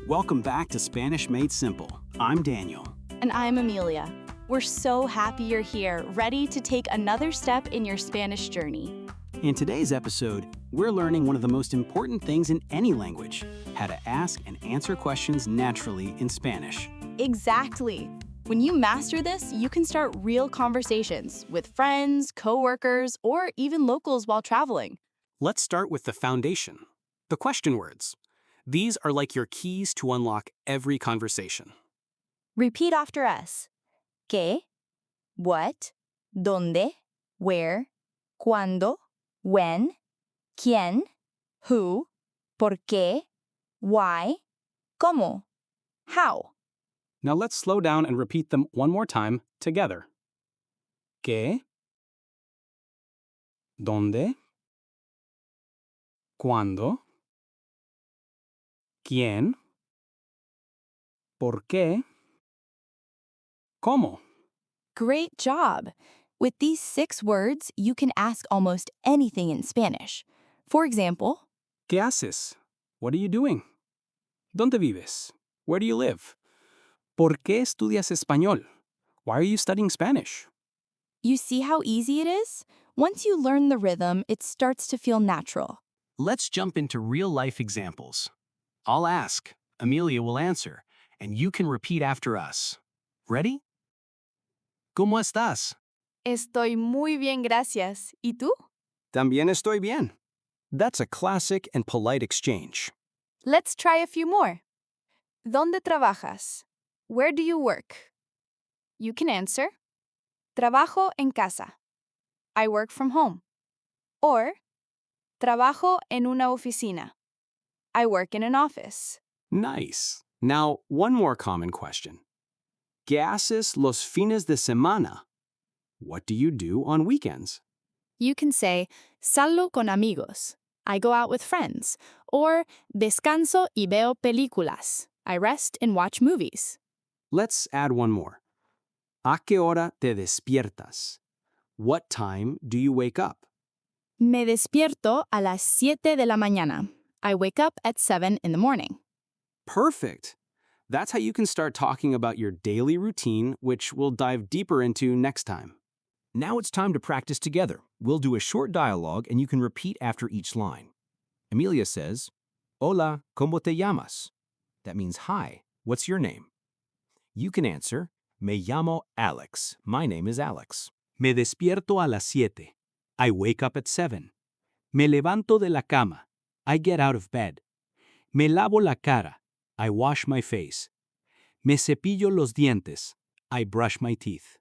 Welcome back to Spanish Made Simple. I'm Daniel. And I'm Emilia. We're so happy you're here, ready to take another step in your Spanish journey. In today's episode, we're learning one of the most important things in any language, how to ask and answer questions naturally in Spanish. Exactly. When you master this, you can start real conversations with friends, coworkers, or even locals while traveling. Let's start with the foundation, the question words. These are like your keys to unlock every conversation. Repeat after us. ¿Qué? What? ¿Dónde? Where? ¿Cuándo? When? ¿Quién? Who? ¿Por qué? Why? ¿Cómo? How? Now let's slow down and repeat them one more time together. ¿Qué? ¿Dónde? ¿Cuándo? ¿Quién? ¿Por qué? ¿Cómo? Great job! With these 6 words, you can ask almost anything in Spanish. For example, ¿Qué haces? What are you doing? ¿Dónde vives? Where do you live? ¿Por qué estudias español? Why are you studying Spanish? you see how easy it is? Once you learn the rhythm, it starts to feel natural. Let's jump into real-life examples. I'll ask, Emilia will answer, and you can repeat after us. Ready? ¿Cómo estás? Estoy muy bien, gracias. ¿Y tú? También estoy bien. That's a classic and polite exchange. Let's try a few more. ¿Dónde trabajas? Where do you work? You can answer, trabajo en casa. I work from home. Or, trabajo en una oficina. I work in an office. Nice. Now, one more common question. ¿Qué haces los fines de semana? What do you do on weekends? You can say, salgo con amigos. I go out with friends. Or, descanso y veo películas. I rest and watch movies. Let's add one more. ¿A qué hora te despiertas? What time do you wake up? Me despierto a las 7 de la mañana. I wake up at 7 in the morning. Perfect. That's how you can start talking about your daily routine, which we'll dive deeper into next time. Now it's time to practice together. We'll do a short dialogue and you can repeat after each line. Emilia says, Hola, ¿cómo te llamas? That means hi, what's your name? You can answer, Me llamo Alex. My name is Alex. Me despierto a las 7. I wake up at 7. Me levanto de la cama. I get out of bed. Me lavo la cara. I wash my face. Me cepillo los dientes. I brush my teeth.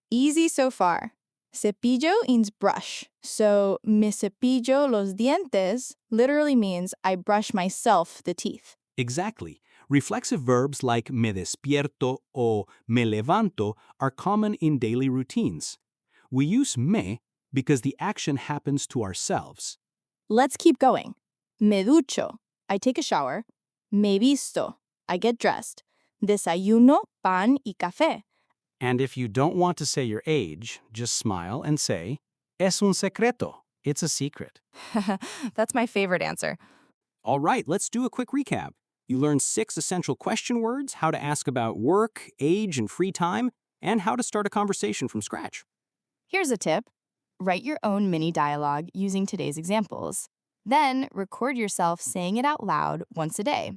Easy so far. Cepillo means brush. So, me cepillo los dientes literally means I brush myself the teeth. Exactly. Reflexive verbs like me despierto or me levanto are common in daily routines. We use me because the action happens to ourselves. Let's keep going. Me ducho. I take a shower. Me visto. I get dressed. Desayuno, pan y café. And if you don't want to say your age, just smile and say, Es un secreto. It's a secret. That's my favorite answer. All right, let's do a quick recap. You learned 6 essential question words, how to ask about work, age, and free time, and how to start a conversation from scratch. Here's a tip. Write your own mini dialogue using today's examples. Then record yourself saying it out loud once a day.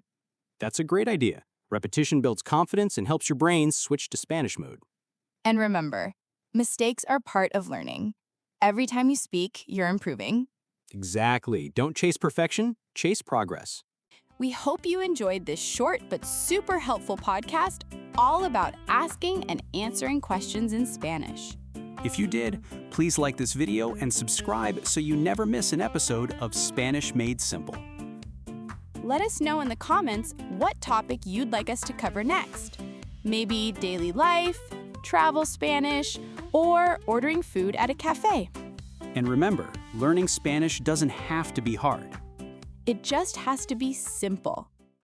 That's a great idea. Repetition builds confidence and helps your brain switch to Spanish mode. And remember, mistakes are part of learning. Every time you speak, you're improving. Exactly. Don't chase perfection, chase progress. We hope you enjoyed this short but super helpful podcast all about asking and answering questions in Spanish. If you did, please like this video and subscribe so you never miss an episode of Spanish Made Simple. Let us know in the comments what topic you'd like us to cover next. Maybe daily life, travel Spanish, or ordering food at a cafe. And remember, learning Spanish doesn't have to be hard. It just has to be simple.